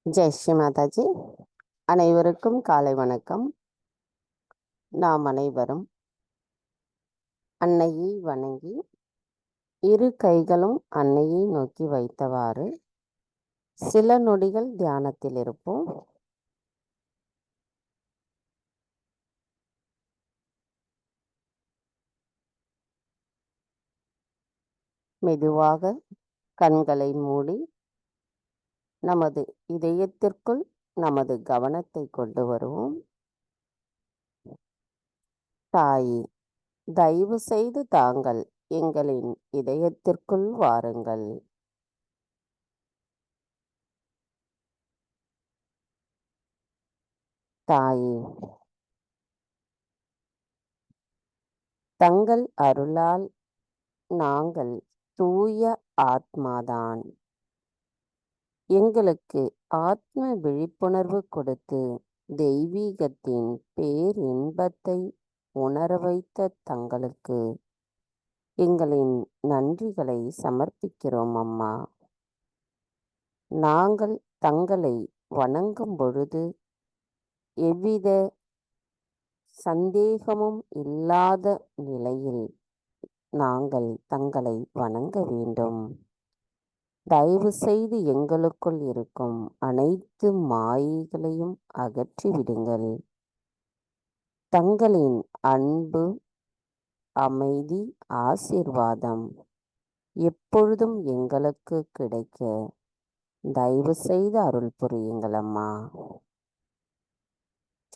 ஜெய் ஸ்ரீ மாதாஜி. அனைவருக்கும் காலை வணக்கம். நாம் அனைவரும் அன்னையை வணங்கி இரு கைகளும் அன்னையை நோக்கி வைத்தவாறு சில நொடிகள் தியானத்தில் இருப்போம். மெதுவாக கண்களை மூடி நமது இதயத்திற்குள் நமது கவனத்தை கொண்டு வருவோம். தாயே, தயவு செய்து தாங்கள் எங்களின் இதயத்திற்குள் வாருங்கள். தாயே, தங்கள் அருளால் நாங்கள் தூய ஆத்மாதான். எங்களுக்கு ஆத்ம விழிப்புணர்வு கொடுத்து தெய்வீகத்தின் பேரின்பத்தை உணர வைத்த தங்களுக்கு எங்களின் நன்றிகளை சமர்ப்பிக்கிறோம் அம்மா. நாங்கள் தங்களை வணங்கும் பொழுது எவ்வித சந்தேகமும் இல்லாத நிலையில் நாங்கள் தங்களை வணங்க வேண்டும். தயவு செய்து எங்களுக்குள் இருக்கும் அனைத்து மாயைகளையும் அகற்றிவிடுங்கள். தங்களின் அன்பு, அமைதி, ஆசீர்வாதம் எப்பொழுதும் எங்களுக்கு கிடைக்க தயவு செய்து அருள் புரியுங்கள் அம்மா.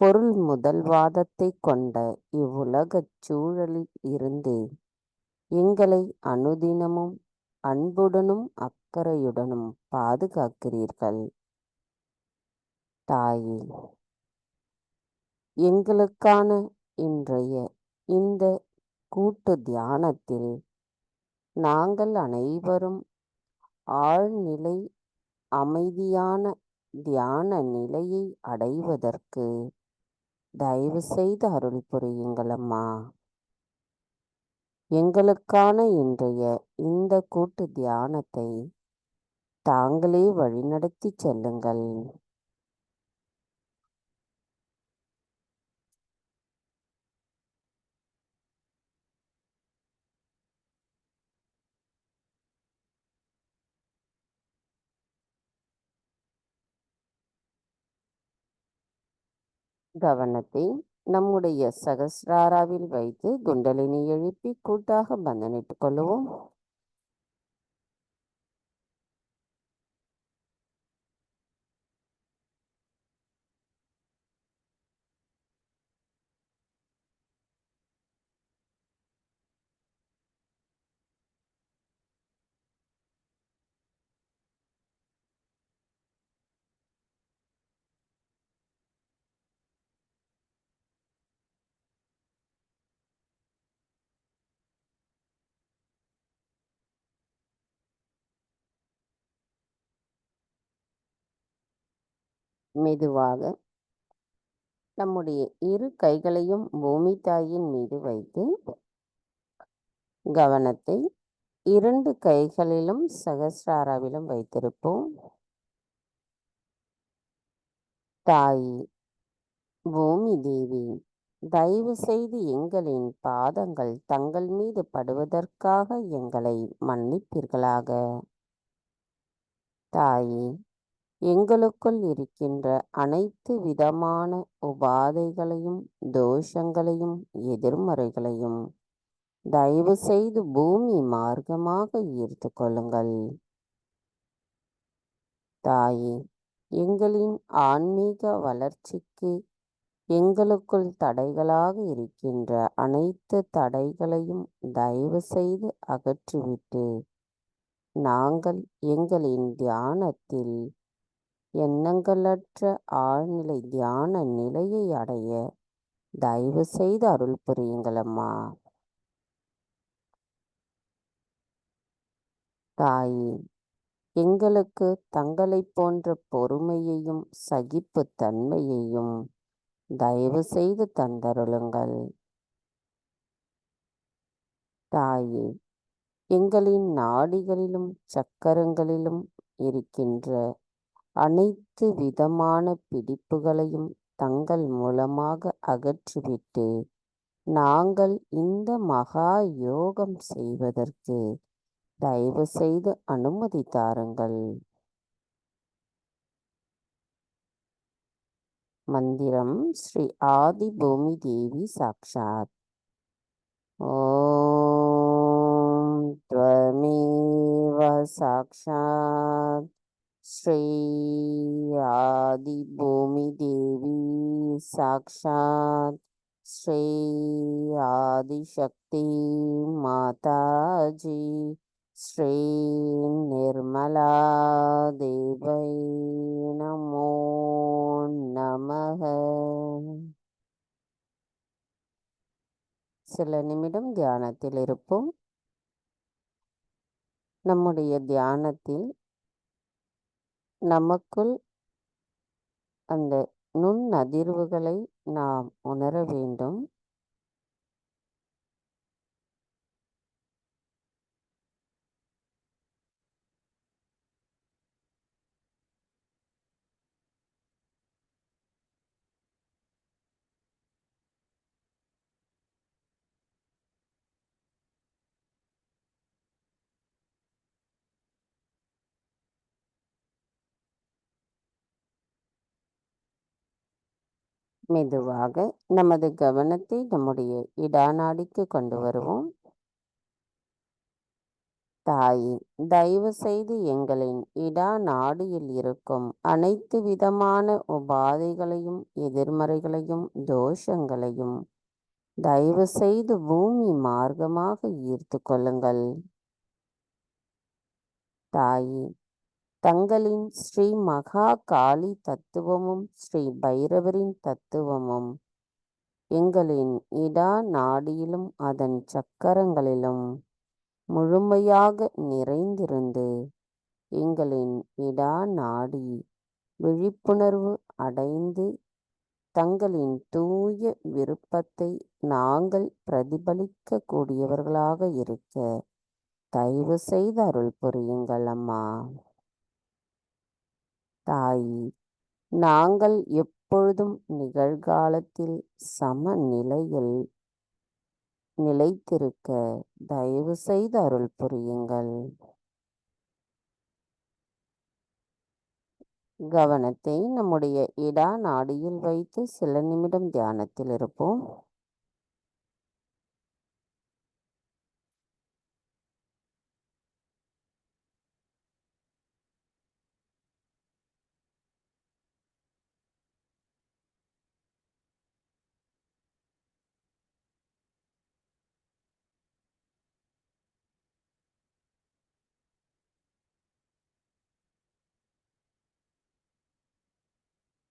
பொருள் முதல்வாதத்தை கொண்ட இவ்வுலகச் சூழலில் இருந்து எங்களை அனுதினமும் அன்புடனும் அக்கறையுடனும் பாதுகாக்கிறீர்கள். தாயே, எங்களுக்கான இன்றைய இந்த கூட்டு தியானத்தில் நாங்கள் அனைவரும் ஆழ்நிலை அமைதியான தியான நிலையை அடைவதற்கு தயவு செய்து அருள் புரியுங்கள் அம்மா. எங்களுக்கான இன்றைய இந்த கூட்டு தியானத்தை தாங்களே வழிநடத்தி செல்லுங்கள். கவனத்தை நம்முடைய சகஸ்ராராவில் வைத்து குண்டலினி எழுப்பி கூட்டாக பந்தனிட்டுக் கொள்ளுவோம். மெதுவாக நம்முடைய இரு கைகளையும் பூமி தாயின் மீது வைத்து கவனத்தை இரண்டு கைகளிலும் சகஸ்ராராவிலும் வைத்திருப்போம். தாயே, பூமி தேவி, தயவு செய்து எங்களின் பாதங்கள் தங்கள் மீது படுவதற்காக எங்களை மன்னிப்பீர்களாக. தாயே, எங்களுக்குள் இருக்கின்ற அனைத்து விதமான உபாதைகளையும் தோஷங்களையும் எதிர்மறைகளையும் தயவு செய்து பூமி மார்க்கமாக ஈர்த்து கொள்ளுங்கள். தாயே, எங்களின் ஆன்மீக வளர்ச்சிக்கு எங்களுக்குள் தடைகளாக இருக்கின்ற அனைத்து தடைகளையும் தயவு செய்து அகற்றிவிட்டு நாங்கள் எங்களின் தியானத்தில் எண்ணங்களற்ற ஆழ்நிலை தியான நிலையை அடைய தயவு செய்து அருள் புரியுங்கள் அம்மா. தாயே, எங்களுக்கு தங்களைப் போன்ற பொறுமையையும் சகிப்புத்தன்மையையும் தயவு செய்து தந்தருளுங்கள். தாயே, எங்களின் நாடிகளிலும் சக்கரங்களிலும் இருக்கின்ற அனைத்து விதமான பிடிப்புகளையும் தங்கள் மூலமாக அகற்றிவிட்டு நாங்கள் இந்த மகா யோகம் செய்வதற்கு தயவு செய்து அனுமதி தாருங்கள். மந்திரம் ஸ்ரீ ஆதி பூமி தேவி சாக்ஷாத். ஓம் த்வமேவ சாக்ஷாத் ஸ்ரீ ஆதி பூமி தேவி சாக்ஷாத் ஸ்ரீ ஆதிசக்தி மாதாஜி ஸ்ரீ நிர்மலா தேவை நமோ நமக. சில நிமிடம் தியானத்தில் இருப்போம். நம்முடைய தியானத்தில் நமக்குள் அந்த நுண்ணதிர்வுகளை நாம் உணர வேண்டும். மெதுவாக நமது கவனத்தை நம்முடைய இடாநாடிக்கு கொண்டு வருவோம். தாயே, தயவு செய்து எங்களின் இடா நாடியில் இருக்கும் அனைத்து விதமான உபாதைகளையும் எதிர்மறைகளையும் தோஷங்களையும் தயவு செய்து பூமி மார்க்கமாக ஈர்த்து கொள்ளுங்கள். தாயே, தங்களின் ஸ்ரீ மகா காளி தத்துவமும் ஸ்ரீ பைரவரின் தத்துவமும் எங்களின் இடா நாடியிலும் அதன் சக்கரங்களிலும் முழுமையாக நிறைந்திருந்து எங்களின் இடா நாடி விழிப்புணர்வு அடைந்து தங்களின் தூய விருப்பத்தை நாங்கள் பிரதிபலிக்க கூடியவர்களாக இருக்க தயவு செய்து அருள் புரியுங்கள் அம்மா. தாயி, நாங்கள் எப்பொழுதும் நிகழ்காலத்தில் சமநிலையில் நிலைத்திருக்க தயவு செய்து அருள் புரியுங்கள். கவனத்தை நம்முடைய இடா நாடியில் வைத்து சில நிமிடம் தியானத்தில் இருப்போம்.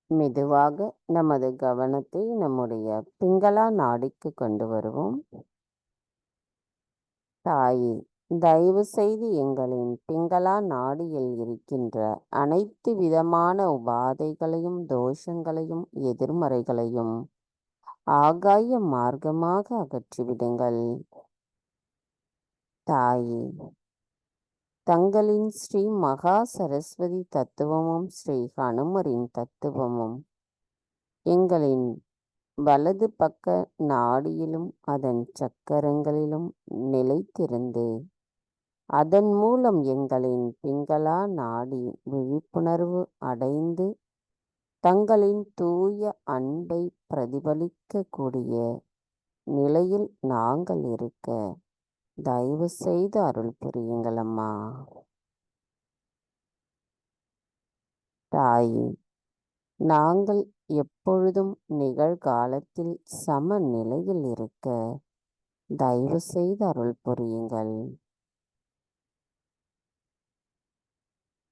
மெதுவாக நமது கவனத்தை நம்முடைய பிங்களா நாடிக்கு கொண்டு வருவோம். தாயே, தயவு செய்து எங்களின் பிங்களா நாடியில் இருக்கின்ற அனைத்து விதமான உபாதைகளையும் தோஷங்களையும் எதிர்மறைகளையும் ஆகாய மார்க்கமாக அகற்றிவிடுங்கள். தாயே, தங்களின் ஸ்ரீ மகா சரஸ்வதி தத்துவமும் ஸ்ரீ ஹனுமரின் தத்துவமும் எங்களின் வலது பக்க நாடியிலும் அதன் சக்கரங்களிலும் நிலைத்திருந்து அதன் மூலம் எங்களின் பிங்களா நாடி விழிப்புணர்வு அடைந்து தங்களின் தூய அன்பை பிரதிபலிக்கக்கூடிய நிலையில் நாங்கள் இருக்க தயவு செய்து அருள் புரியுங்கள் அம்மா. தாயே, நாங்கள் எப்பொழுதும் நிகழ்காலத்தில் சமநிலையில் இருக்க தயவு செய்து அருள் புரியுங்கள்.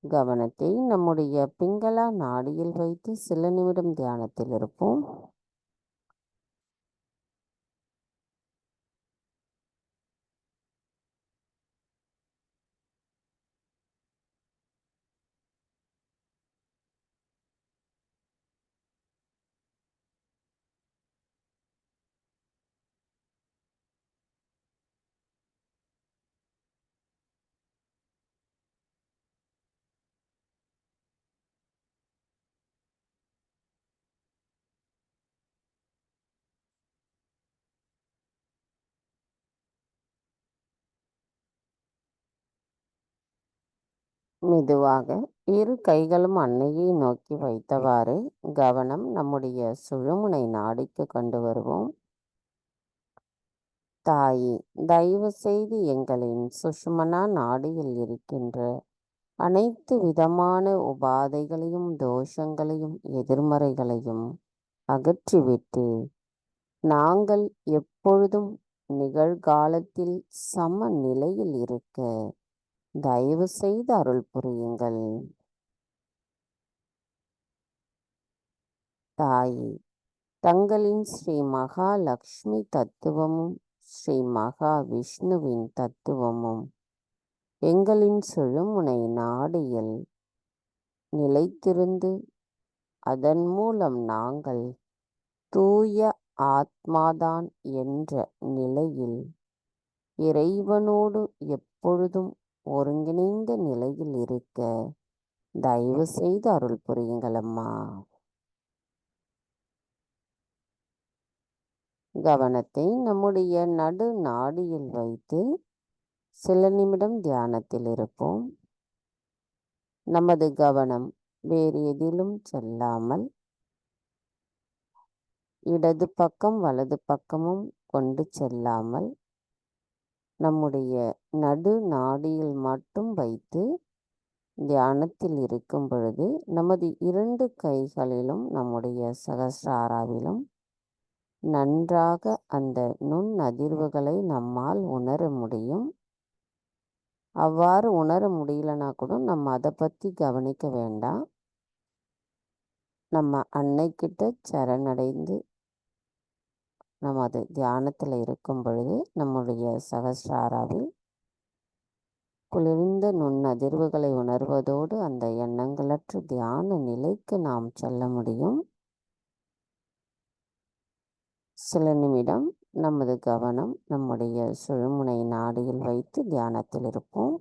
கவனத்தை நம்முடைய பிங்களா நாடியில் வைத்து சில நிமிடம் தியானத்தில் இருப்போம். மெதுவாக இரு கைகளும் அன்னையை நோக்கி வைத்தவாறு கவனம் நம்முடைய சுழுமுனை நாடிக்கு கொண்டு வருவோம். தாயே, தயவு செய்து எங்களின் சுஷுமனா நாடியில் இருக்கின்ற அனைத்து விதமான உபாதைகளையும் தோஷங்களையும் எதிர்மறைகளையும் அகற்றிவிட்டு நாங்கள் எப்பொழுதும் நிகழ்காலத்தில் சமநிலையில் இருக்க தயவு செய்து அருள் புரியுங்கள். தாயே, தங்களின் ஸ்ரீ மகாலட்சுமி தத்துவமும் ஸ்ரீ மகா விஷ்ணுவின் தத்துவமும் எங்களின் சுழுமுனை நாடியில் நிலைத்திருந்து அதன் மூலம் நாங்கள் தூய ஆத்மாதான் என்ற நிலையில் இறைவனோடு எப்பொழுதும் ஒருங்கிணைந்த நிலையில் இருக்க தயவு செய்து அருள் புரியுங்கள் அம்மா. கவனத்தை நம்முடைய நடு நாடியில் வைத்து சில நிமிடம் தியானத்தில் இருப்போம். நமது கவனம் வேறு எதிலும் செல்லாமல் இடது பக்கம் வலது பக்கமும் கொண்டு செல்லாமல் நம்முடைய நடு நாடியில் மட்டும் வைத்து தியானத்தில் இருக்கும் பொழுது நமது 2 கைகளிலும் நம்முடைய சகஸ்ராராவிலும் நன்றாக அந்த நுண் அதிர்வுகளை நம்மால் உணர முடியும். அவ்வாறு உணர முடியலனா கூட நம்ம அதை பற்றி கவனிக்க வேண்டாம். நம்ம அன்னைக்கிட்ட சரணடைந்து நம்ம அது தியானத்தில் இருக்கும் பொழுது நம்முடைய சகஸ்ராராவில் குளிர்ந்த நுண்ணதிர்வுகளை உணர்வதோடு அந்த எண்ணங்களற்ற தியான நிலைக்கு நாம் செல்ல முடியும். சில நிமிடம் நமது கவனம் நம்முடைய சுழுமுனை நாடியில் வைத்து தியானத்தில் இருப்போம்.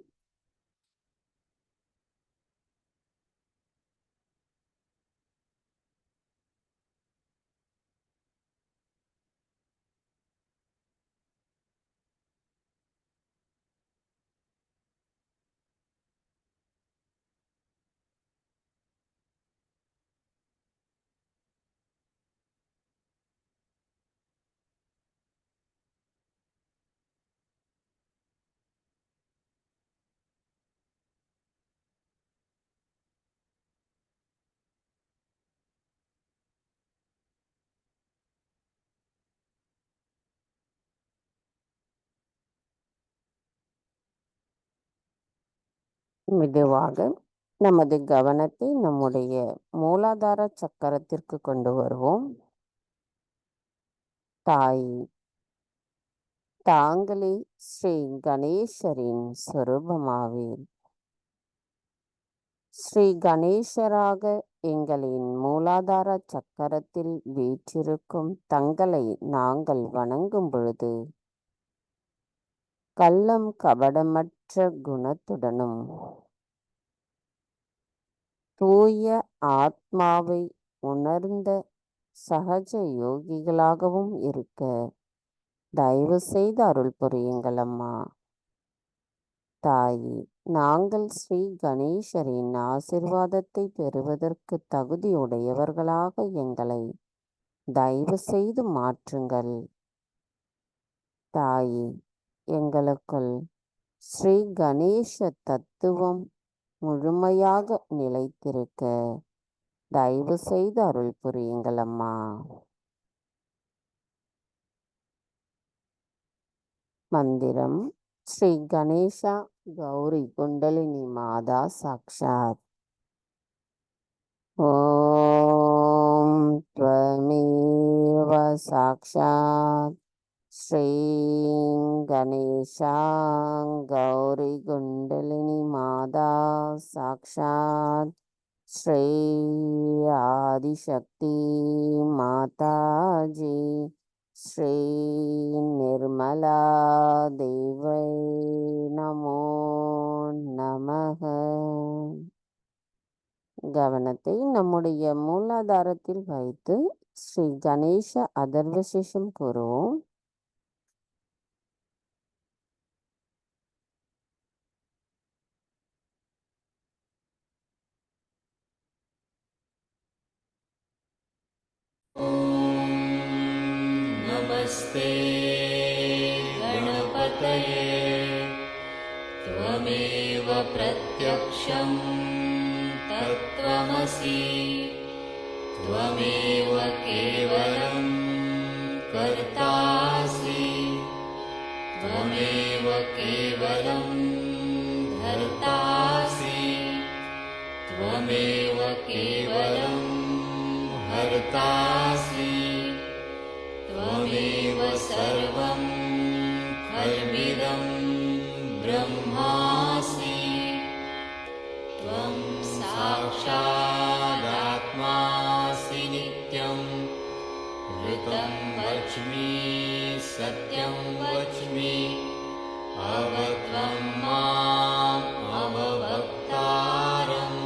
மெதுவாக நமது கவனத்தை நம்முடைய மூலாதார சக்கரத்திற்கு கொண்டு வருவோம். தாய், தாங்களே ஸ்ரீ கணேசரின் சொரூபமாவீர். ஸ்ரீ கணேசராக எங்களின் மூலாதார சக்கரத்தில் வீற்றிருக்கும் தங்களை நாங்கள் வணங்கும் பொழுது கள்ளம் கபடமற்ற குணத்துடனும் தூய ஆத்மாவை உணர்ந்த சகஜ யோகிகளாகவும் இருக்க தயவு செய்து அருள் புரியுங்கள் அம்மா. தாயே, நாங்கள் ஸ்ரீ கணேசரின் ஆசிர்வாதத்தை பெறுவதற்கு தகுதியுடையவர்களாக எங்களை தயவு செய்து மாற்றுங்கள். தாயே, எங்களுக்குள் ஸ்ரீ கணேச தத்துவம் முழுமையாக நிலைத்திருக்க தயவு செய்து அருள் புரியுங்கள் அம்மா. மந்திரம் ஸ்ரீ கணேசா கௌரி குண்டலினி மாதா சாக்ஷாத். ஓம் த்வமேவ சாக்ஷாத் ஸ்ரீ கணேசா கௌரி குண்டலினி மாதா சாக்ஷாத் ஸ்ரீ ஆதிசக்தி மாதாஜி ஸ்ரீ நிர்மலா தேவை நமோ நமக. கவனத்தை நம்முடைய மூலாதாரத்தில் வைத்து ஸ்ரீ கணேச அதர்வசேஷம் கூறுவோம். नमस्ते गणपतये त्वमेव प्रत्यक्षं तत्त्वमसि त्वमेव केवलं कर्तासि त्वमेव केवलं धर्तासि त्वमेव केवलं हर्तासि त्वमेव सर्वं खल्विदं ब्रह्मासि त्वं साक्षादात्मासि नित्यं ऋतं वच्मि सत्यं वच्मि अवत्वं माम् अववक्तारम्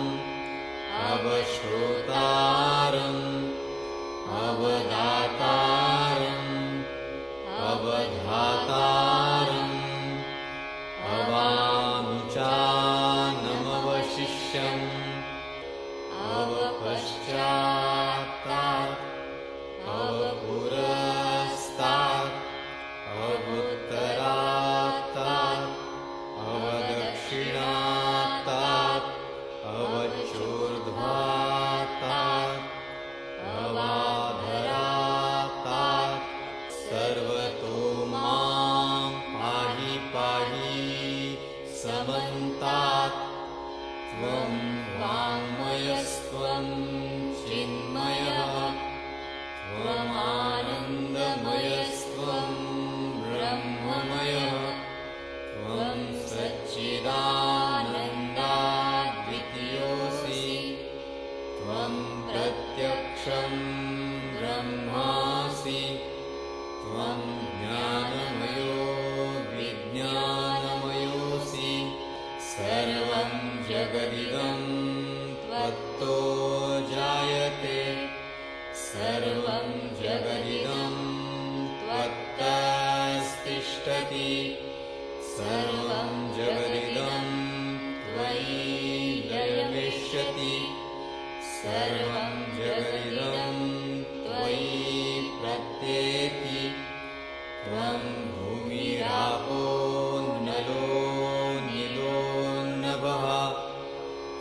अवश्रोतारम् अवदातारम् अवधातारम् अवानुचानमवशिष्यम् अवपश्चात्तात् अवपुरस्तात् अवुत्तरात्तात् अवदक्षिणात्तात् अवचोर्ध्वात्तात् अवाधरात्तात् सर्वतो मां पाहि पाहि समन्तात् त्वं वाङ्मयस्त्वं चिन्मयः त्वमानन्दमयस्त्वं ब्रह्ममयः त्वं सच्चिदानन्दाद्वितीयोऽसि त्वं प्रत्यक्षं ब्रह्मासि त्वं ज्ञानमयो विज्ञानमयोऽसि सर्वं जगदिदं त्वत्तो जायते सर्वं जगदिदं त्वत्तस्तिष्ठति सर्वं जगदिदं त्वयि लयमिष्यति सर्वं जगदिदं त्वयि प्रत्येति त्वं भूमिरापो नलो नीलो नभः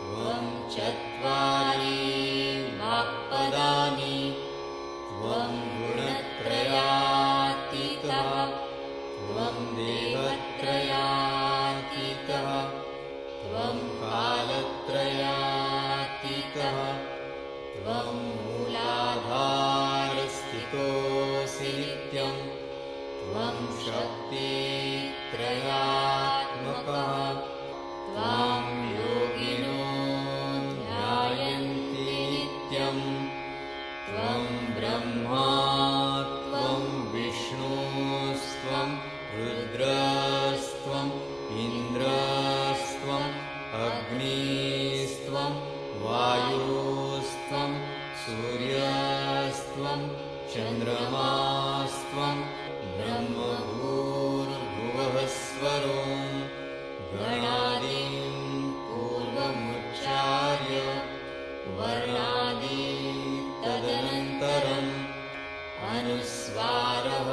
त्वं चत्वारि वाक्पदानि त्वं गुणत्रयातीतः त्वं देहत्रयातीतः त्वं कालत्रयातीतः त्वं मूलाधारस्थितोऽसि नित्यं त्वं शक्तित्रयात्मकः त्वां योगिनो ध्यायन्ति नित्यं त्वं ब्रह्मा त्वं विष्णुस्त्वं रुद्रस्त्वम् इन्द्रस्त्वम् अग्निस्त्वं वायुस्त्वं सूर्यस्त्वं चन्द्रमास्त्वं ब्रह्मभूर्भुवः स्वरों गणादीं पूर्वमुच्चार्य वर्णादि तदनन्तरम् अनुस्वारः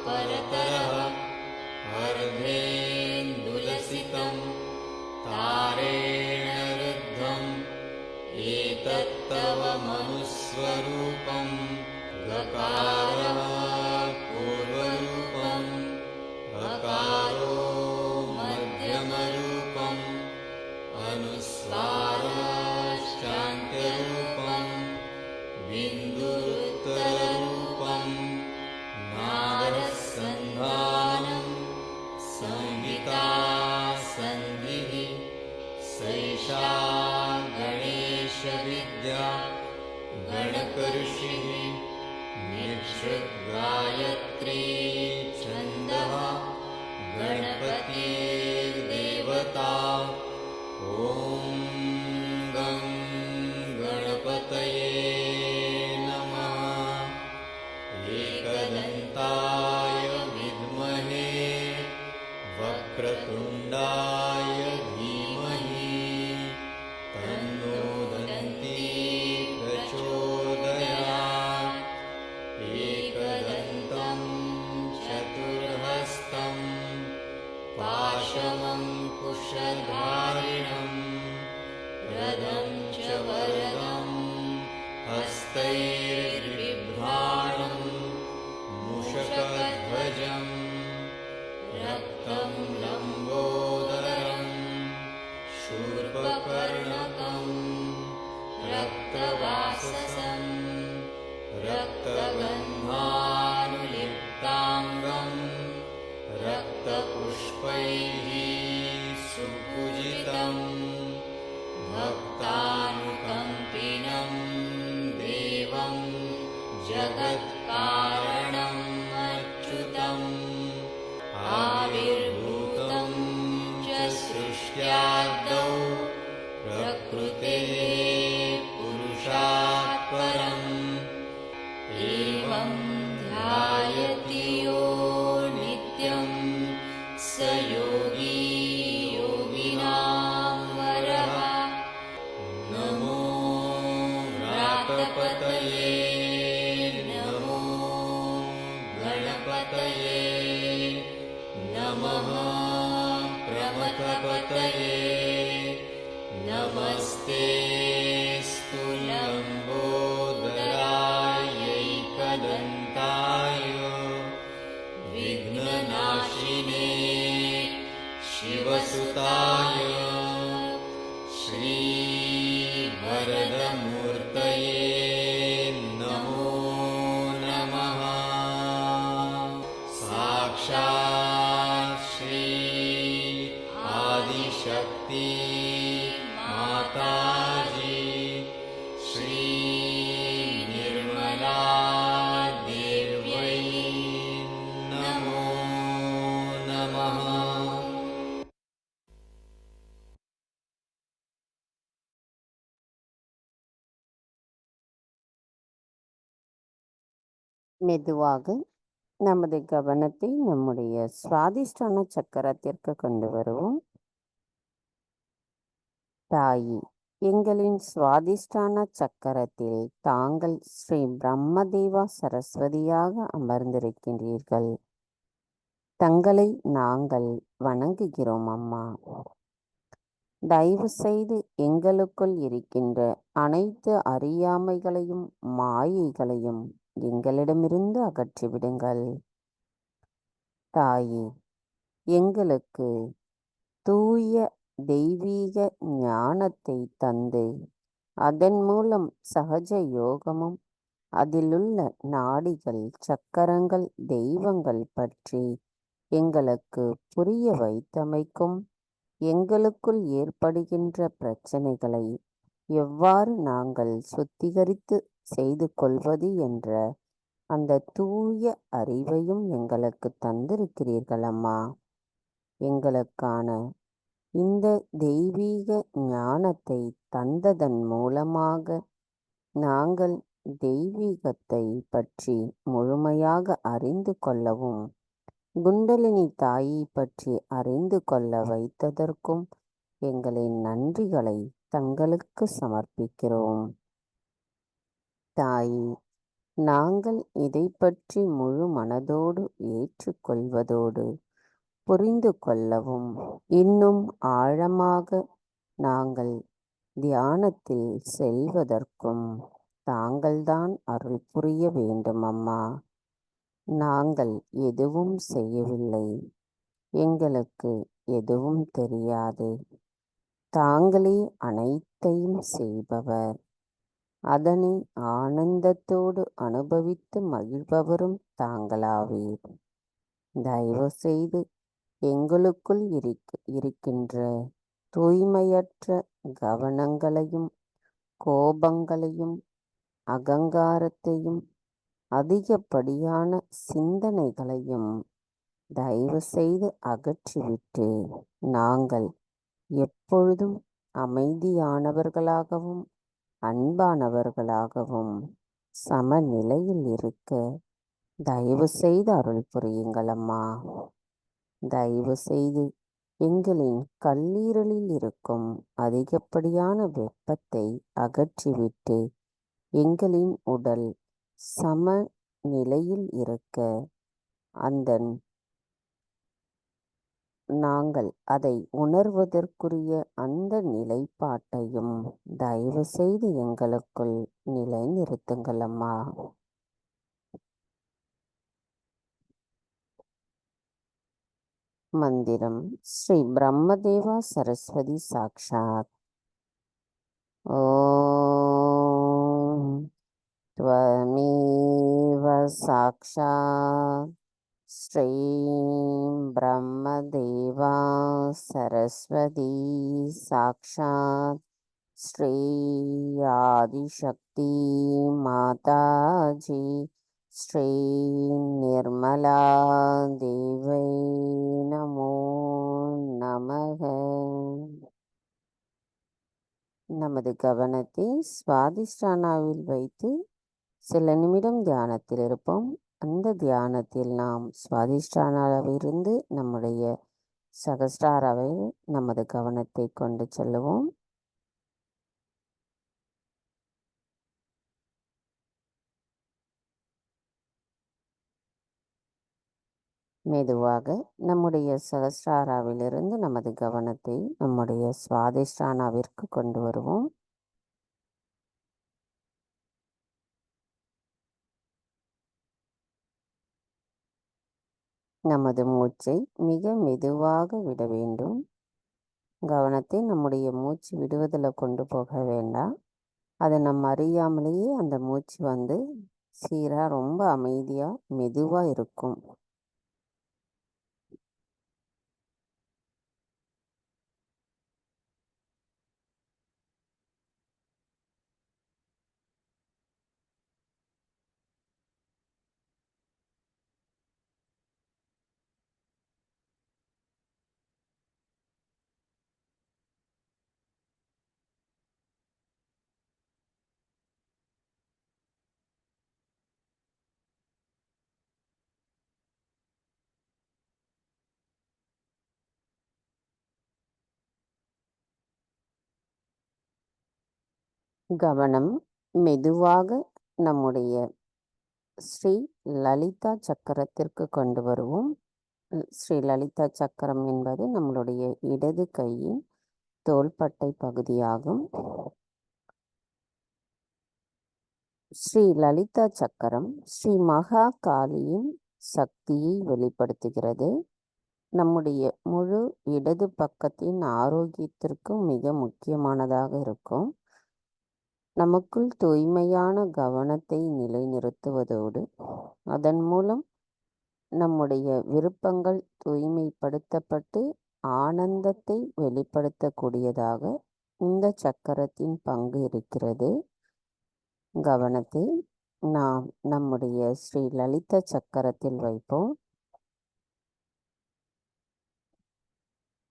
परतरः अर्धेन्दुलसितं तारेण रुद्धम् एतत्तव मनुस्वरूपं गकारः पूर्वरूपम् अकारो मध्यमरूपम् अनुस्वारश्चान्त्यरूपम् बिन्दुरुत्तररूपम् नादसन्धानं संहिता सन्धिः सैषा गणेशविद्या गणकऋषिः निर्षृद्गायत्री छन्दः गणपतिर्देवता ॐ गं गणपतये नमः एकदन्ताय विद्महे वक्रतुण्डाय धीमहि तन्नो दन्ती प्रचोदयात् एकदन्तं प्रकृतेः पुरुषात् परम् एवं ध्यायति यो नित्यं स योगी योगिनां वरः। नमो व्रातपतये नमो गणपतये नमः प्रमथपतये नमस्तेऽस्तु लम्बोदरायैकदन्ताय विघ्ननाशिने शिवसुताय श्रीवरदमूर्तये नमो नमः। साक्षात् श्री आदिशक्ति माताजी श्री निर्मला देव्यै नमो नमः। மெதுவாக நமது கவனத்தை நம்முடைய சுவாதிஷ்டான சக்கரத்திற்கு கொண்டு வருவோம். தாயி, எங்களின் சுவாதிஷ்டான சக்கரத்தில் தாங்கள் ஸ்ரீ பிரம்மதேவா சரஸ்வதியாக அமர்ந்திருக்கின்றீர்கள். தங்களை நாங்கள் வணங்குகிறோம் அம்மா. தயவு செய்து எங்களுக்குள் இருக்கின்ற அனைத்து அறியாமைகளையும் மாயைகளையும் எங்களிடமிருந்து அகற்றிவிடுங்கள். தாயே, எங்களுக்கு தூய தெய்வீக ஞானத்தை தந்து அதன் மூலம் சகஜ யோகமும் அதிலுள்ள நாடிகள், சக்கரங்கள், தெய்வங்கள் பற்றி எங்களுக்கு புரிய வைத்தமைக்கும், எங்களுக்குள் ஏற்படுகின்ற பிரச்சனைகளை எவ்வாறு நாங்கள் சுத்திகரித்து செய்து கொள்வது என்ற அந்த தூய அறிவையும் எங்களுக்கு தந்திருக்கிறீர்கள் அம்மா. எங்களுக்கான இந்த தெய்வீக ஞானத்தை தந்ததன் மூலமாக நாங்கள் தெய்வீகத்தை பற்றி முழுமையாக அறிந்து கொள்ளவும், குண்டலினி தாயை பற்றி அறிந்து கொள்ள வைத்ததற்கும் எங்களின் நன்றிகளை தங்களுக்கு சமர்ப்பிக்கிறோம். தாயே, நாங்கள் இதை பற்றி முழு மனதோடு ஏற்றுக்கொள்வதோடு புரிந்து கொள்ளவும், இன்னும் ஆழமாக நாங்கள் தியானத்தில் செல்வதற்கும் தாங்கள்தான் அருள் புரிய வேண்டும் அம்மா. நாங்கள் எதுவும் செய்யவில்லை, எங்களுக்கு எதுவும் தெரியாது. தாங்களே அனைத்தையும் செய்பவர். அதனை ஆனந்தத்தோடு அனுபவித்து மகிழ்பவரும் தாங்களாவீர். தயவு செய்து எங்களுக்குள் இருக்கின்ற தூய்மையற்ற கவனங்களையும் கோபங்களையும் அகங்காரத்தையும் அதிகப்படியான சிந்தனைகளையும் தயவு செய்து அகற்றிவிட்டு நாங்கள் எப்பொழுதும் அமைதியானவர்களாகவும் அன்பானவர்களாகவும் சமநிலையில் இருக்க தயவு செய்து அருள் புரியுங்கள் அம்மா. தயவு செய்து எங்களின் கல்லீரலில் இருக்கும் அதிகப்படியான வெப்பத்தை அகற்றிவிட்டு எங்களின் உடல் சம நிலையில் இருக்க நாங்கள் அதை உணர்வதற்குரிய அந்த நிலைப்பாட்டையும் தயவு செய்து எங்களுக்குள் நிலை நிறுத்துங்கள் அம்மா. மந்திரம் ஸ்ரீ பிரம்மதேவா சரஸ்வதி சாக்ஷாத். ஓம் त्वमेव साक्षात् श्रीं ब्रह्मदेवा सरस्वती साक्षात् श्री आदिशक्ति माताजी श्री निर्मला देवै नमो नमः. நமது கவனத்தை சுவாதிஷ்டானாவில் வைத்து சில நிமிடம் தியானத்தில் இருப்போம். அந்த தியானத்தில் நாம் சுவாதிஷ்டானாவிலிருந்து நம்முடைய சகஸ்ராராவில் நமது கவனத்தை கொண்டு செல்லுவோம். மெதுவாக நம்முடைய சகஸ்ராராவிலிருந்து நமது கவனத்தை நம்முடைய சுவாதிஷ்டானாவிற்கு கொண்டு வருவோம். நமது மூச்சை மிக மெதுவாக விட வேண்டும். கவனத்தை நம்முடைய மூச்சு விடுவதில் கொண்டு போக வேண்டாம். அதை நம்ம அறியாமலேயே அந்த மூச்சு வந்து சீராக ரொம்ப அமைதியாக மெதுவாக இருக்கும். கவனம் மெதுவாக நம்முடைய ஸ்ரீ லலிதா சக்கரத்திற்கு கொண்டு வருவோம். ஸ்ரீ லலிதா சக்கரம் என்பது நம்மளுடைய இடது கையின் தோள்பட்டை பகுதியாகும். ஸ்ரீ லலிதா சக்கரம் ஸ்ரீ மகா காளியின் சக்தியை வெளிப்படுத்துகிறது. நம்முடைய முழு இடது பக்கத்தின் ஆரோக்கியத்திற்கும் மிக முக்கியமானதாக இருக்கும். நமக்குள் தூய்மையான கவனத்தை நிலைநிறுத்துவதோடு அதன் மூலம் நம்முடைய விருப்பங்கள் தூய்மைப்படுத்தப்பட்டு ஆனந்தத்தை வெளிப்படுத்தக்கூடியதாக இந்த சக்கரத்தின் பங்கு இருக்கிறது. கவனத்தை நாம் நம்முடைய ஸ்ரீ லலிதா சக்கரத்தில் வைப்போம்.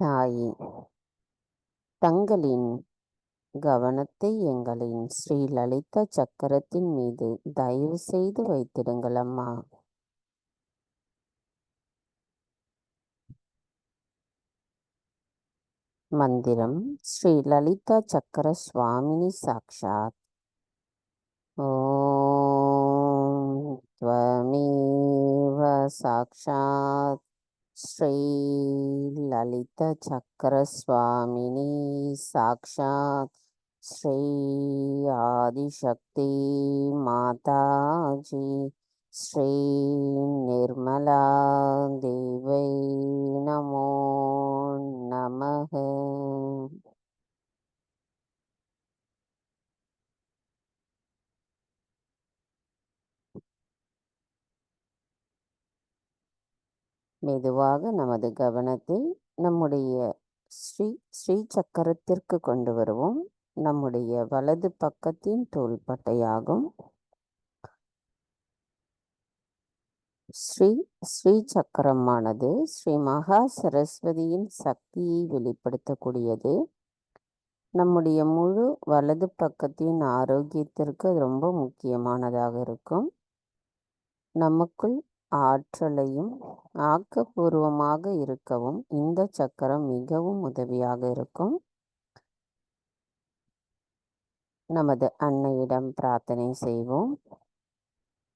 தாயே, தங்களின் கவனத்தை எங்களின் ஸ்ரீ லலிதா சக்கரத்தின் மீது தயவு செய்து வைத்திடுங்கள் அம்மா. மந்திரம் ஸ்ரீ லலிதா சக்கர சுவாமினி சாக்ஷாத். ஓம் த்வமேவ சாக்ஷாத் ஸ்ரீ லலிதா சக்கர சுவாமினி சாக்ஷாத் ஸ்ரீ ஆதிசக்தி மாதாஜி ஸ்ரீ நிர்மலா தேவை நமோ நமக. மெதுவாக நமது கவனத்தை நம்முடைய ஸ்ரீ சக்கரத்திற்கு கொண்டு வருவோம். நம்முடைய வலது பக்கத்தின் தோள்பட்டையாகும். ஸ்ரீ சக்கரமானது ஸ்ரீ மகா சரஸ்வதியின் சக்தியை வெளிப்படுத்தக்கூடியது. நம்முடைய முழு வலது பக்கத்தின் ஆரோக்கியத்திற்கு அது ரொம்ப முக்கியமானதாக இருக்கும். நமக்குள் ஆற்றலையும் ஆக்கப்பூர்வமாக இருக்கவும் இந்த சக்கரம் மிகவும் உதவியாக இருக்கும். நமது அன்னையிடம் பிரார்த்தனை செய்வோம்.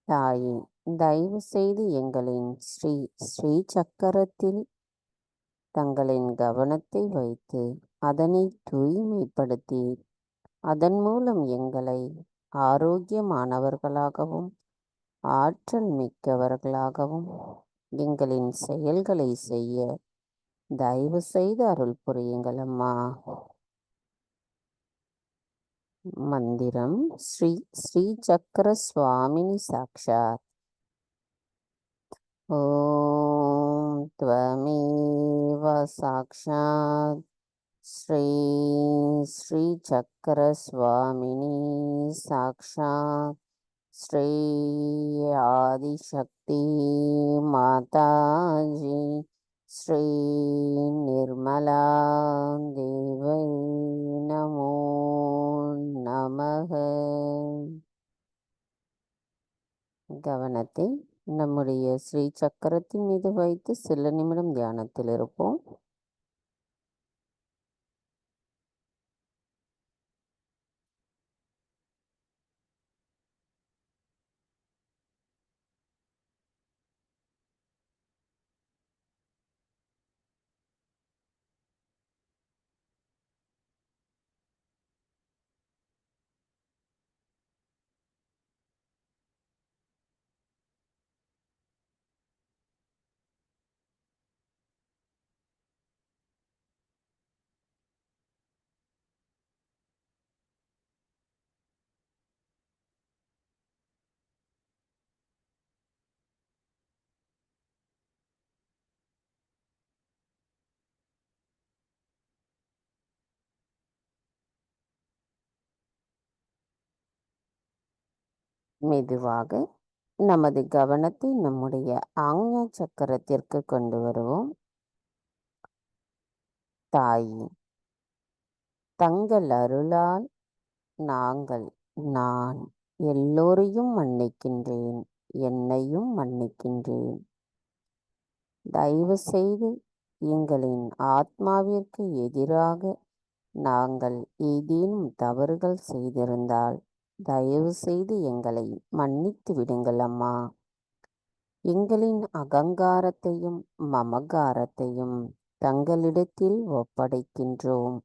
தாயே, தயவு செய்து எங்களின் ஸ்ரீ சக்கரத்தில் தங்களின் கவனத்தை வைத்து அதனை தூய்மைப்படுத்தி அதன் மூலம் எங்களை ஆரோக்கியமானவர்களாகவும் ஆற்றல் மிக்கவர்களாகவும் எங்களின் செயல்களை செய்ய தயவு செய்து அருள் புரியுங்கள் அம்மா. மந்திரம் ஸ்ரீ சக்கர சுவாமினி சாக்ஷாத். ஓம் த்வமேவ சாக்ஷாத் ஸ்ரீ சக்கர சுவாமினி சாக்ஷாத் ஸ்ரீ ஆதிசக்தி மாதாஜி ஸ்ரீ நிர்மலா தேவை நமோ கவனத்தை நம்முடைய ஸ்ரீ சக்கரத்தின் மீது வைத்து சில நிமிடம் தியானத்தில் இருப்போம். மெதுவாக நமது கவனத்தை நம்முடைய ஆக்ஞா சக்கரத்திற்கு கொண்டு வருவோம். தாயி, தங்கள் அருளால் நான் எல்லோரையும் மன்னிக்கின்றேன், என்னையும் மன்னிக்கின்றேன். தயவு செய்து எங்களின் ஆத்மாவிற்கு எதிராக நாங்கள் ஏதேனும் தவறுகள் செய்திருந்தால் தயவு செய்து எங்களை மன்னித்து விடுங்கள் அம்மா. எங்களின் அகங்காரத்தையும் மமகாரத்தையும் தங்களிடத்தில் ஒப்படைக்கின்றோம்.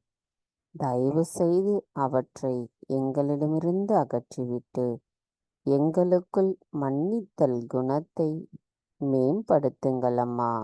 தயவு செய்து அவற்றை எங்களிடமிருந்து அகற்றிவிட்டு எங்களுக்குள் மன்னித்தல் குணத்தை மேம்படுத்துங்கள் அம்மா.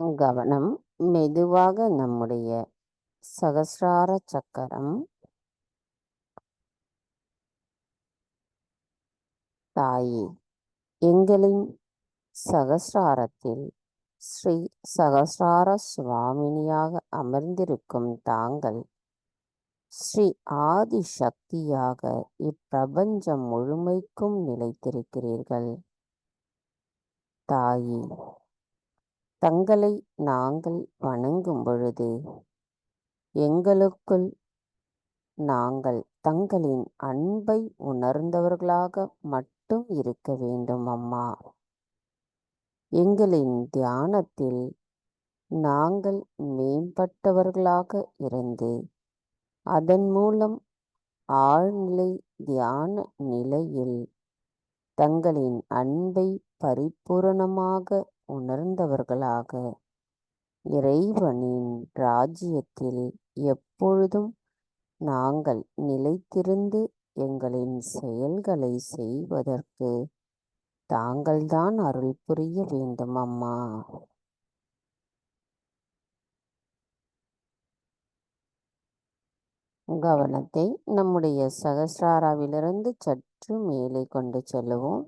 கவனம் மெதுவாக நம்முடைய சகஸ்ரார சக்கரம், தாயே, எங்களின் சகஸ்ராரத்தில் ஸ்ரீ சகஸ்ரார சுவாமினியாக அமர்ந்திருக்கும் தாங்கள் ஸ்ரீ ஆதி சக்தியாக இப்பிரபஞ்சம் முழுமைக்கும் நிலைத்திருக்கிறீர்கள். தாயே, தங்களை நாங்கள் வணங்கும் பொழுது எங்களுக்குள் நாங்கள் தங்களின் அன்பை உணர்ந்தவர்களாக மட்டும் இருக்க வேண்டும் அம்மா. எங்களின் தியானத்தில் நாங்கள் மேம்பட்டவர்களாக இருந்து அதன் மூலம் ஆழ்நிலை தியான நிலையில் தங்களின் அன்பை பரிபூரணமாக உணர்ந்தவர்களாக இறைவனின் ராஜ்யத்தில் எப்பொழுதும் நாங்கள் நிலைத்திருந்து எங்களின் செயல்களை செய்வதற்கு தாங்கள்தான் அருள் புரிய வேண்டும் அம்மா. கவனத்தை நம்முடைய சகஸ்ராராவிலிருந்து சற்று மேலே கொண்டு செல்லுவோம்.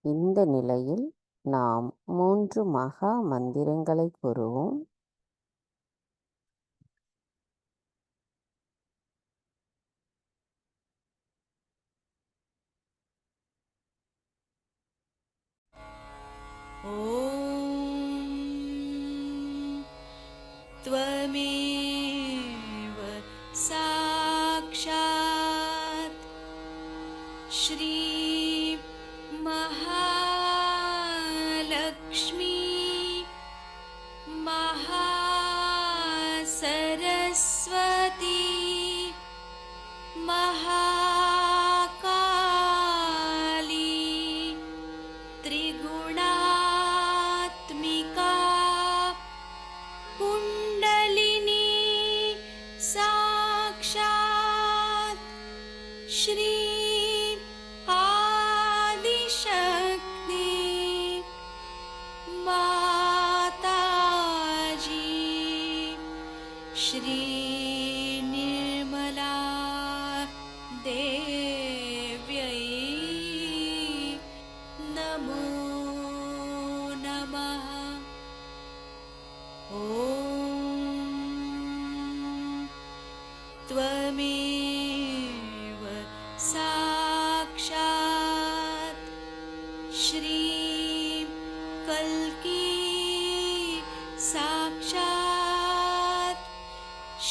இந்த நிலையில் நாம் 3 மகா மந்திரங்களை கூறுவோம். त्वमेव साक्षात् श्री महालक्ष्मी महासरस्वती महाकाली त्रिगुणात्मिका कुण्डलिनी साक्षात् श्री आदिशक्ति माताजी श्री निर्मला देव्यै नमो नमः।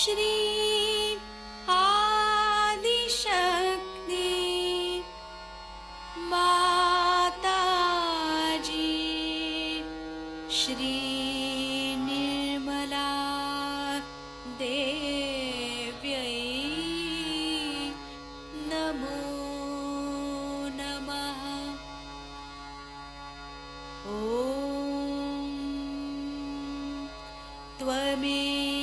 श्री आदिशक्ति माताजी श्री निर्मला देव्यै नमो नमः। ॐ त्वमेव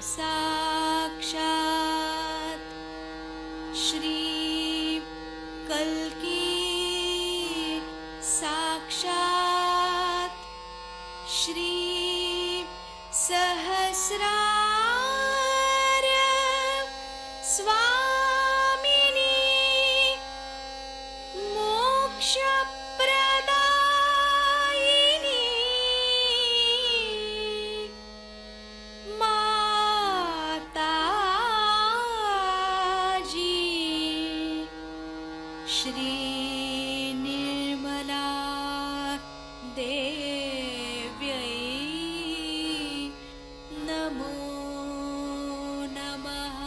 साक्षात् श्री कल्की साक्षात् श्री सहस्रार्य स्वामिनी मोक्षप्रदायिनी माताजी श्री निर्मला देव्यै नमो नमः।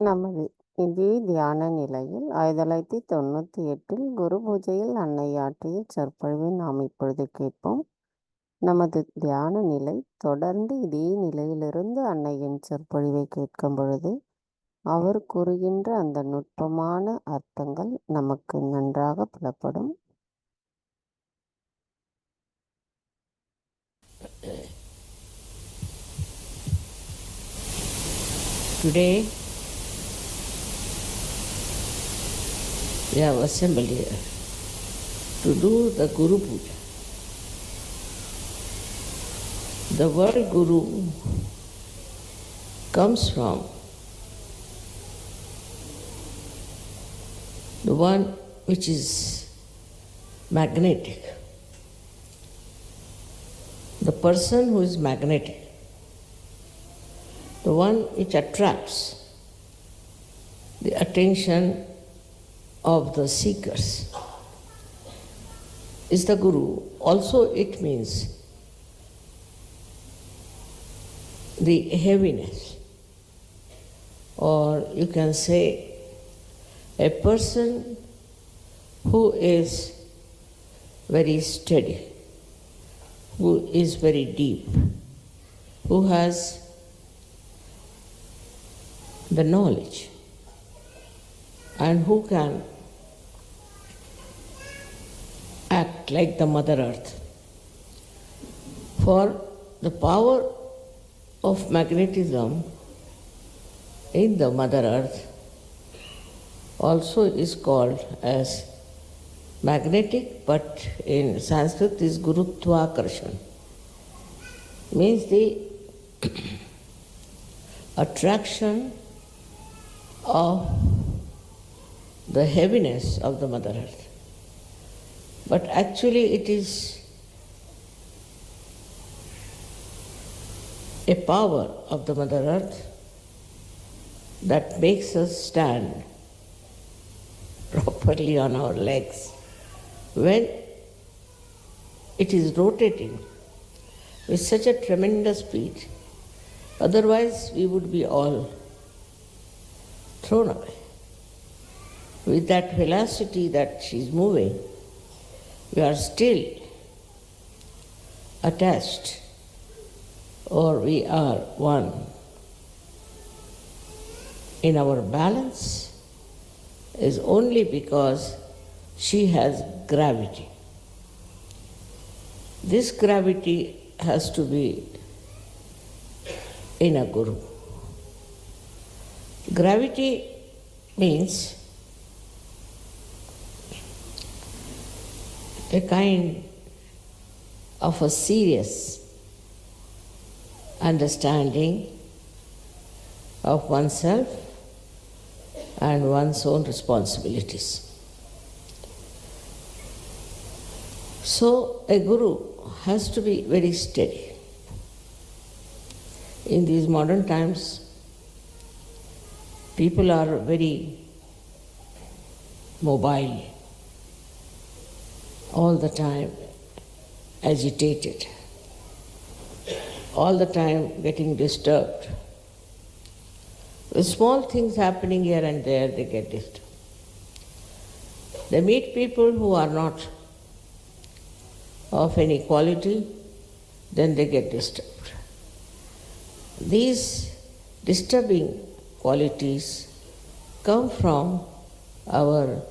நமது இதே தியான நிலையில் 1998 குரு பூஜையில் அன்னை ஆற்றிய சொற்பொழிவை நாம் இப்பொழுது கேட்போம். நமது தியான நிலை தொடர்ந்து இதே நிலையிலிருந்து அன்னையின் சொற்பொழிவை கேட்கும் பொழுது அவர் கூறுகின்ற அந்த நுட்பமான அர்த்தங்கள் நமக்கு நன்றாக புலப்படும். Today, we have assembled here to do the Guru Puja. The word Guru comes from the one which is magnetic. The person who is magnetic, the one which attracts the attention of the seekers is the Guru. Also it means the heaviness, or you can say a person who is very steady, who is very deep, who has the knowledge, and who can act like the Mother Earth. For the power of magnetism in the Mother Earth also is called as magnetic, but in Sanskrit is Gurutvakarshana. Means the attraction of the heaviness of the Mother Earth. But actually it is a power of the Mother Earth that makes us stand properly on our legs when it is rotating with such a tremendous speed. Otherwise, we would be all thrown away. With that velocity that she is moving, we are still attached, or we are one. In our balance is only because she has gravity. This gravity has to be in a guru. Gravity means a kind of a serious understanding of oneself and one's own responsibilities. So a guru has to be very steady. In these modern times, people are very mobile, all the time agitated, all the time getting disturbed. With small things happening here and there, they get disturbed. They meet people who are not of any quality, then they get disturbed. These disturbing qualities come from our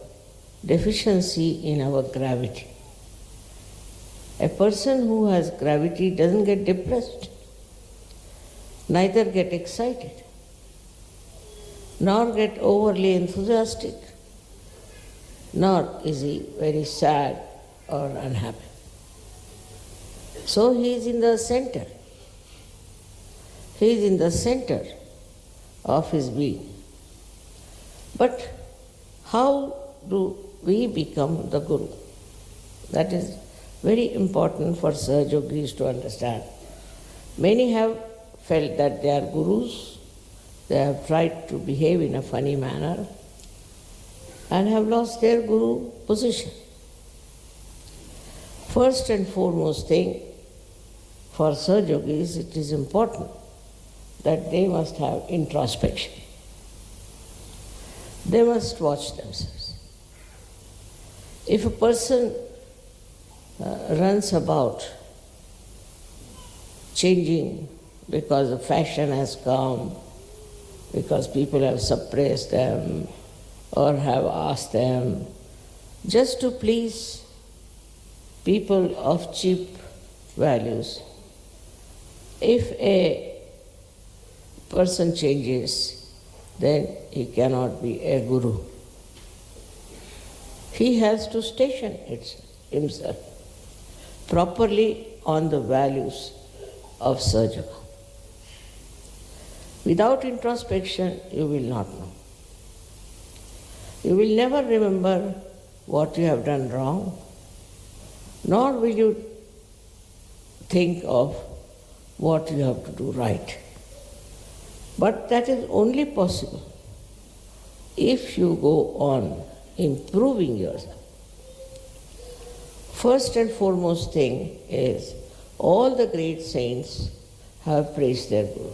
deficiency in our gravity. A person who has gravity doesn't get depressed, neither get excited, nor get overly enthusiastic, nor is he very sad or unhappy. So he is in the center. He is in the center of his being. But how do we become the guru? That is very important for Sahaja Yogis to understand. Many have felt that they are gurus, they have tried to behave in a funny manner and have lost their guru position. First and foremost thing, for Sahaja Yogis, it is important that they must have introspection. They must watch themselves. If a person runs about changing because the fashion has come, because people have suppressed them or have asked them, just to please people of cheap values, if a person changes, then he cannot be a guru. He has to station himself properly on the values of Sahaja. Without introspection, you will not know. You will never remember what you have done wrong, nor will you think of what you have to do right. But that is only possible if you go on improving yourself. First and foremost thing is, all the great saints have praised their Guru.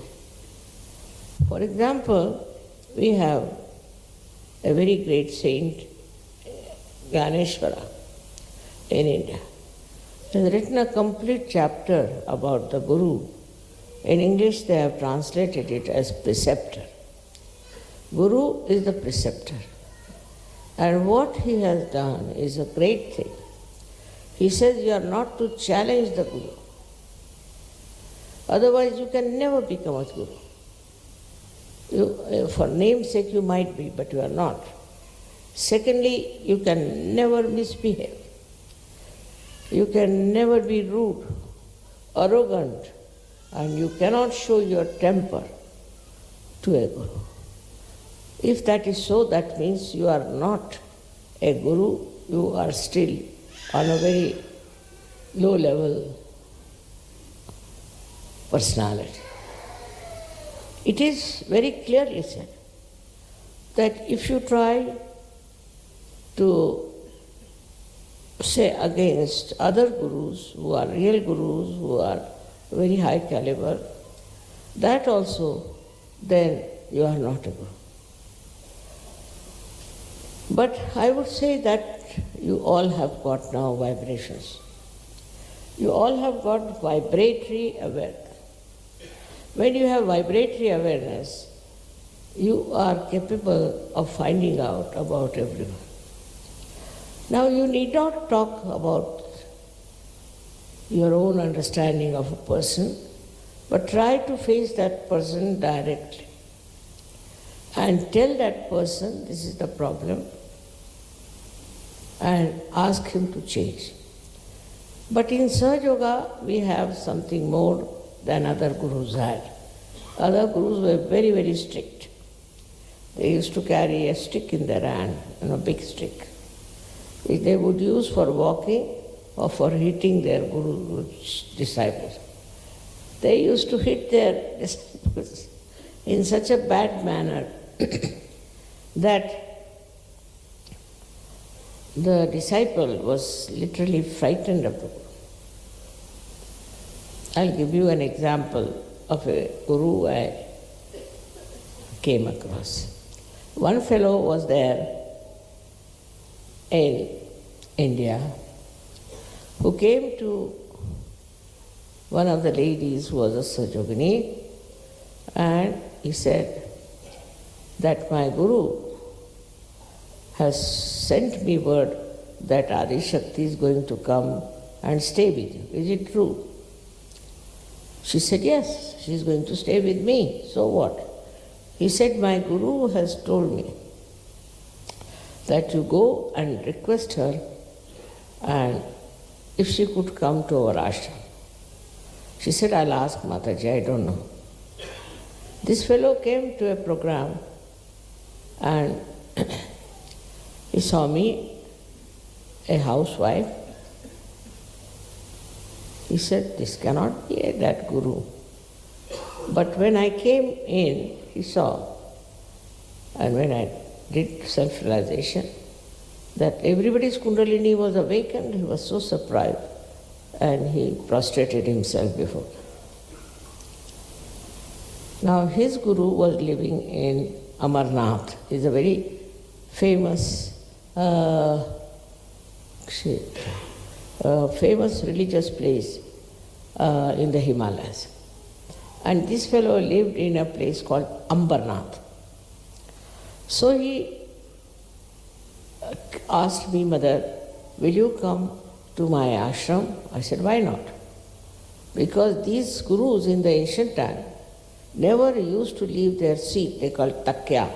For example, we have a very great saint, Gyaneshwara, in India. He has written a complete chapter about the Guru. In English, they have translated it as preceptor. Guru is the preceptor. And what he has done is a great thing. He says you are not to challenge the Guru. Otherwise, you can never become a Guru. For namesake, you might be, but you are not. Secondly, you can never misbehave. You can never be rude, arrogant, and you cannot show your temper to a Guru. If that is so, that means you are not a guru, you are still on a very low level personality. It is very clearly said that if you try to say against other gurus who are real gurus, who are very high caliber, that also, then you are not a guru. But I would say that you all have got now vibrations. You all have got vibratory awareness. When you have vibratory awareness, you are capable of finding out about everyone. Now you need not talk about your own understanding of a person, but try to face that person directly and tell that person this is the problem and ask him to change. But in Sahaja Yoga, we have something more than other gurus had. Other gurus were very, very strict. They used to carry a stick in their hand, a big stick, which they would use for walking or for hitting their guru's disciples. They used to hit their disciples in such a bad manner that the disciple was literally frightened of the Guru. I'll give you an example of a guru I came across. One fellow was there in India who came to one of the ladies who was a Sahajogini, and he said that my guru has sent me word that Adi Shakti is going to come and stay with you. Is it true? She said, yes, she is going to stay with me. So what? He said, my guru has told me that you go and request her, and if she could come to our ashram. She said, I'll ask Mataji, I don't know. This fellow came to a program and he saw me, a housewife. He said, this cannot be that guru. But when I came in, he saw, and when I did self-realization, that everybody's Kundalini was awakened, he was so surprised, and he prostrated himself before. Now his guru was living in Amarnath. It's a very famous famous religious place in the Himalayas. And this fellow lived in a place called Ambarnath. So he asked me, Mother, will you come to my ashram? I said, why not? Because these gurus in the ancient time never used to leave their seat, they called takya,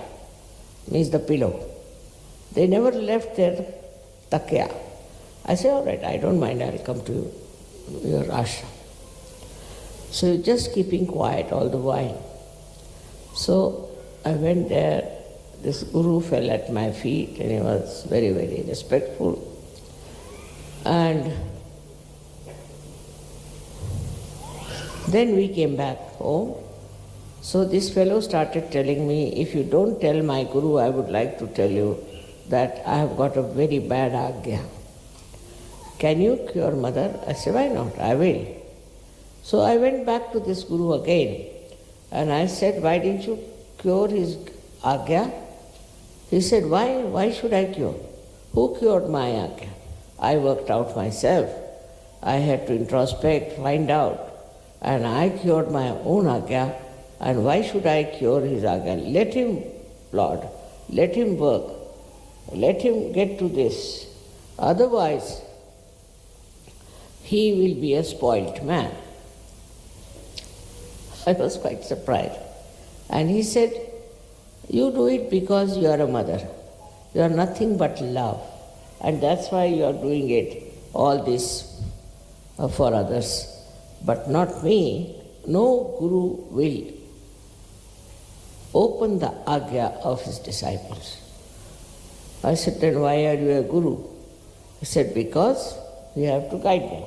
means the pillow. They never left their takya. I said, all right, I don't mind, I'll come to your ashram. So just keeping quiet all the while. So I went there, this guru fell at my feet and he was very, very respectful. And then we came back home. So this fellow started telling me, if you don't tell my guru, I would like to tell you that I have got a very bad agya. Can you cure mother? I said, why not? I will. So I went back to this guru again and I said, why didn't you cure his agya? He said, why? Why should I cure? Who cured my agya? I worked out myself. I had to introspect, find out, and I cured my own agya. And why should I cure his agya? Let him, Lord, let him work, let him get to this. Otherwise, he will be a spoilt man. I was quite surprised. And he said, you do it because you are a mother. You are nothing but love. And that's why you are doing it, all this for others. But not me. No guru will open the agya of his disciples. I said, then why are you a guru? He said, because we have to guide them.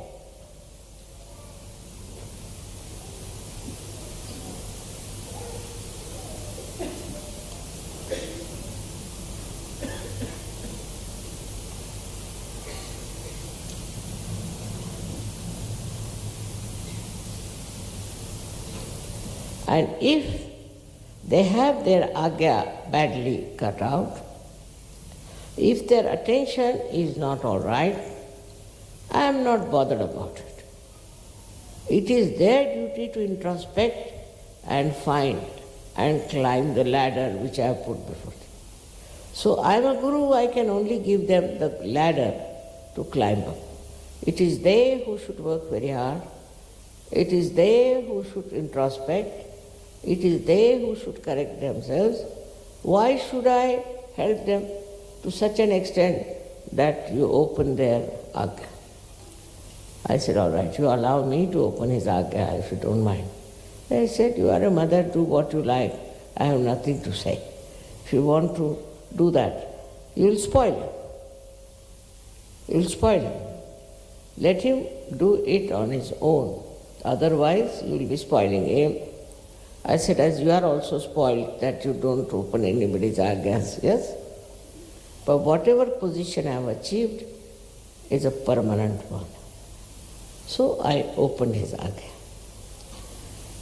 And if they have their agya badly cut out, if their attention is not all right, I am not bothered about it. It is their duty to introspect and find and climb the ladder which I have put before them. So I am a guru, I can only give them the ladder to climb up. It is they who should work very hard. It is they who should introspect. It is they who should correct themselves. Why should I help them to such an extent that you open their agya? I said, all right, you allow me to open his agya if you don't mind. I said, you are a mother, do what you like. I have nothing to say. If you want to do that, you will spoil him. You will spoil him. Let him do it on his own. Otherwise, you will be spoiling him. I said, as you are also spoiled that you don't open anybody's agyas, yes? But whatever position I have achieved is a permanent one. So I opened his agya.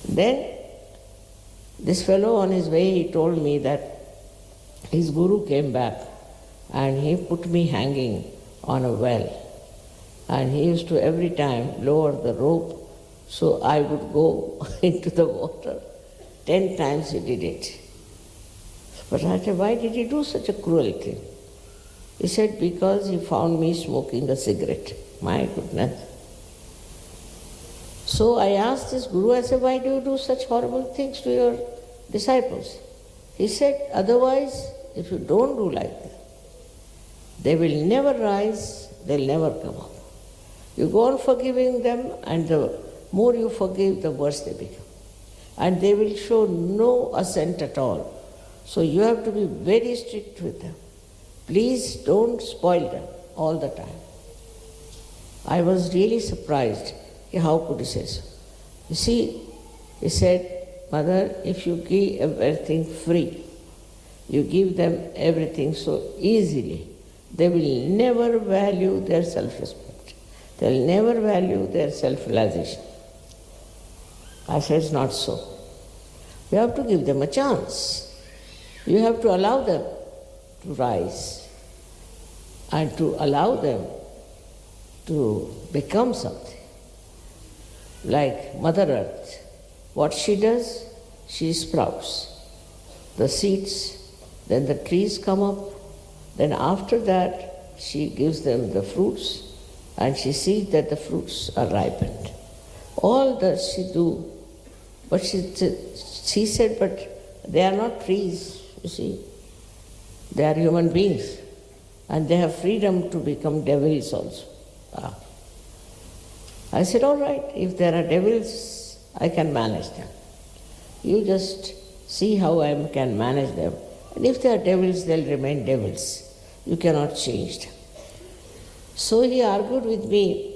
Then this fellow on his way, he told me that his guru came back and he put me hanging on a well. And he used to every time lower the rope so I would go into the water. 10 times he did it. But I said, why did he do such a cruel thing? He said, because he found me smoking a cigarette. My goodness. So I asked this guru, I said, why do you do such horrible things to your disciples? He said, otherwise, if you don't do like that, they will never rise, they'll never come up. You go on forgiving them, and the more you forgive, the worse they become. And they will show no assent at all. So you have to be very strict with them. Please don't spoil them all the time. I was really surprised. How could he say so? You see, he said, Mother, if you give everything free, you give them everything so easily, they will never value their self-respect. They will never value their self-realization. I said, it's not so. You have to give them a chance. You have to allow them to rise and to allow them to become something. Like Mother Earth, what she does, she sprouts the seeds, then the trees come up, then after that she gives them the fruits and she sees that the fruits are ripened. All that she do, but she said, but they are not trees, you see. They are human beings and they have freedom to become devils also. I said, all right, if there are devils, I can manage them. You just see how I can manage them. And if they are devils, they'll remain devils. You cannot change them. So he argued with me,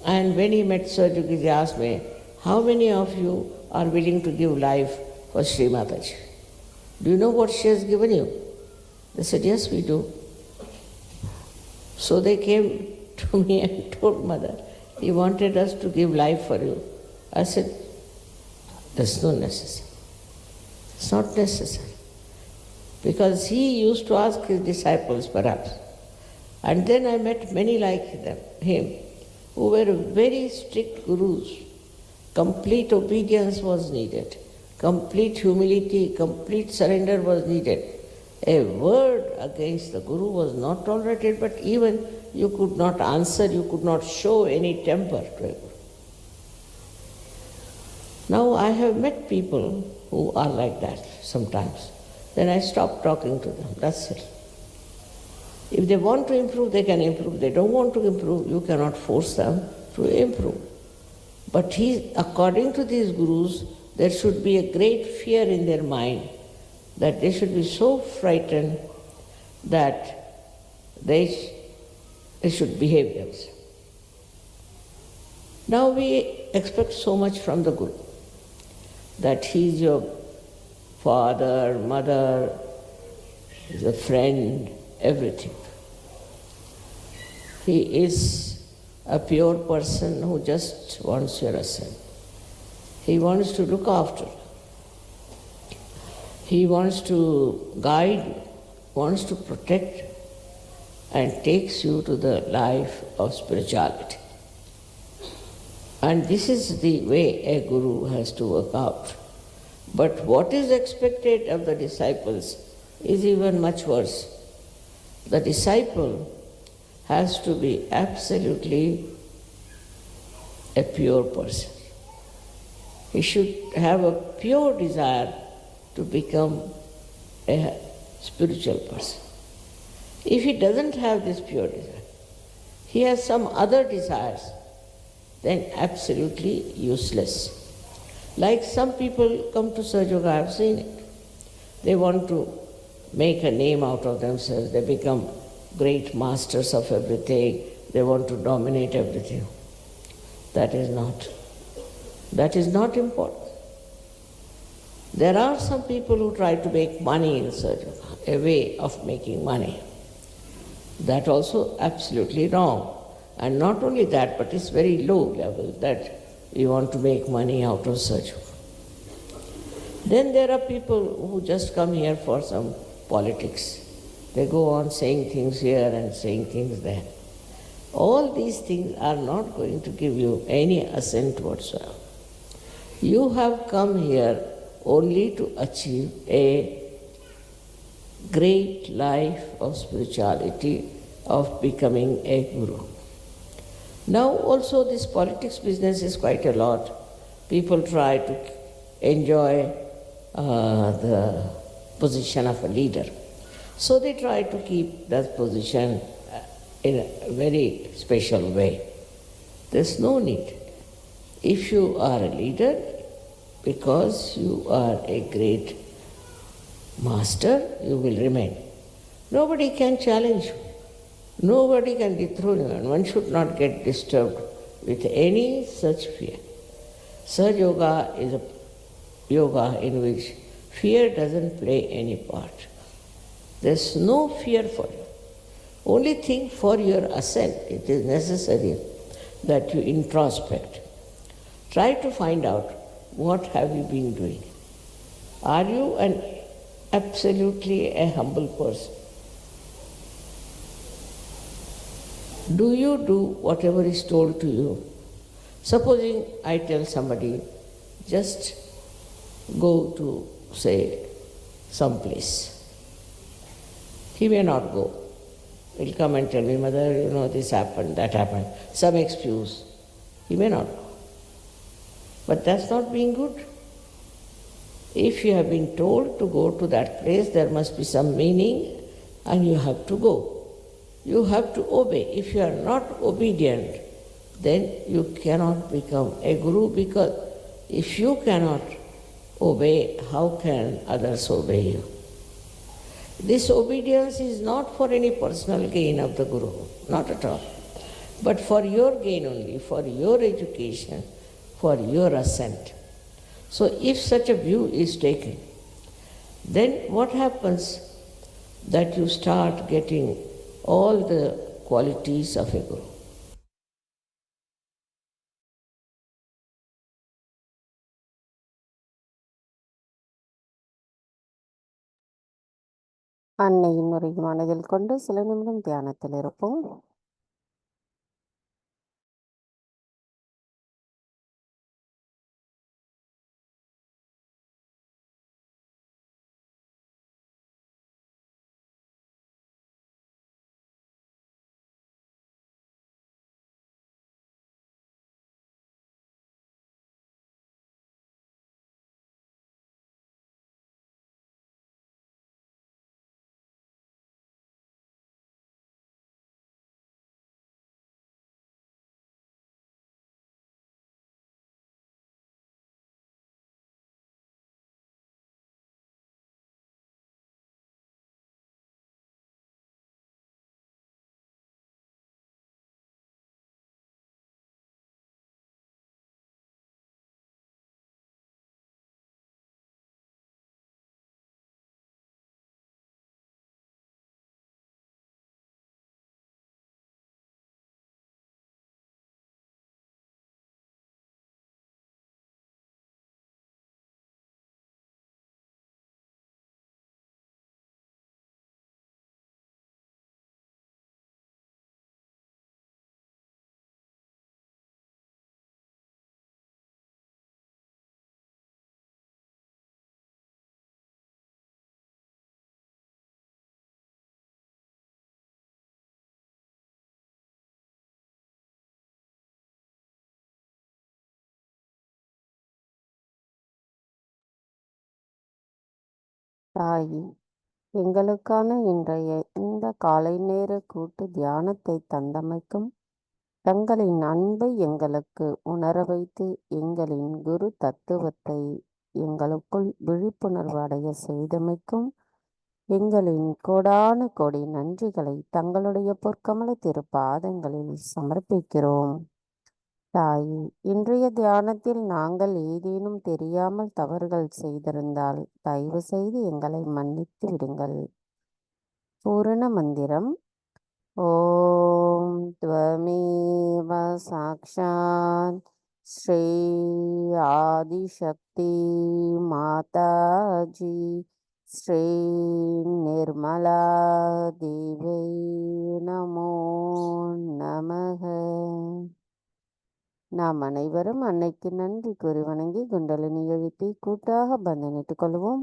and when he met Sarjuki, he asked me, how many of you are willing to give life for Sri Mataji? Do you know what she has given you? They said, yes, we do. So they came to me and told Mother, he wanted us to give life for you. I said, there's no necessity. It's not necessary. Because he used to ask his disciples perhaps. And then I met many like him, who were very strict gurus. Complete obedience was needed. Complete humility, complete surrender was needed. A word against the guru was not tolerated, but even you could not answer, you could not show any temper to a guru. Now I have met people who are like that sometimes. Then I stop talking to them, that's it. If they want to improve, they can improve. They don't want to improve, you cannot force them to improve. But according to these gurus, there should be a great fear in their mind that they should be so frightened that they should behave themselves. Now we expect so much from the Guru, that he is your father, mother, is a friend, everything. He is a pure person who just wants your assent. He wants to look after you. He wants to guide you, wants to protect you, and takes you to the life of spirituality. And this is the way a guru has to work out. But what is expected of the disciples is even much worse. The disciple has to be absolutely a pure person. He should have a pure desire to become a spiritual person. If he doesn't have this pure desire, he has some other desires, then absolutely useless. Like some people come to Sahaja Yoga, I have seen it. They want to make a name out of themselves. They become great masters of everything. They want to dominate everything. That is not important. There are some people who try to make money in Sahaja Yoga, a way of making money. That also absolutely wrong. And not only that, but it's very low level that we want to make money out of Sahaja Yoga. Then there are people who just come here for some politics. They go on saying things here and saying things there. All these things are not going to give you any assent whatsoever. You have come here only to achieve a great life of spirituality, of becoming a guru. Now also this politics business is quite a lot. People try to enjoy the position of a leader. So they try to keep that position in a very special way. There's no need. If you are a leader, because you are a great master, you will remain. Nobody can challenge you. Nobody can dethrone you, and one should not get disturbed with any such fear. Sahaja Yoga is a yoga in which fear doesn't play any part. There's no fear for you. Only thing for your ascent, it is necessary that you introspect. Try to find out what have you been doing. Are you absolutely a humble person? Do you do whatever is told to you? Supposing I tell somebody, just go to, say, some place. He may not go. He'll come and tell me, Mother, this happened, that happened, some excuse. He may not go. But that's not being good. If you have been told to go to that place, there must be some meaning, and you have to go. You have to obey. If you are not obedient, then you cannot become a guru, because if you cannot obey, how can others obey you? This obedience is not for any personal gain of the guru, not at all, but for your gain only, for your education, for your ascent. So if such a view is taken, then what happens? That you start getting all the qualities of a guru. அன்னையின் உரை மனதில் கொண்டு சில நிமிடம் தியானத்தில் இருப்போம். தாயி, எங்களுக்கான இன்றைய இந்த காலை நேர கூட்டு தியானத்தை தந்தமைக்கும், தங்களின் அன்பை எங்களுக்கு உணர வைத்து எங்களின் குரு தத்துவத்தை எங்களுக்குள் விழிப்புணர்வு அடைய செய்தமைக்கும் எங்களின் கோடான கோடி நன்றிகளை தங்களுடைய பொற்கமல திருப்பாதங்களில் சமர்ப்பிக்கிறோம். தாயே, இன்றைய தியானத்தில் நாங்கள் ஏதேனும் தெரியாமல் தவறுகள் செய்திருந்தால் தயவு செய்து எங்களை மன்னித்து விடுங்கள். பூரண மந்திரம். ஓம் த்வமேவ சாக்ஷாத் ஸ்ரீ ஆதிசக்தி மாதாஜி ஸ்ரீ நிர்மலா தேவை நமோ நமக. நாம் அனைவரும் அன்னைக்கு நன்றி கூறி வணங்கி குண்டலினி எழுப்பி கூட்டாக பந்தனிட்டுக் கொள்வோம்.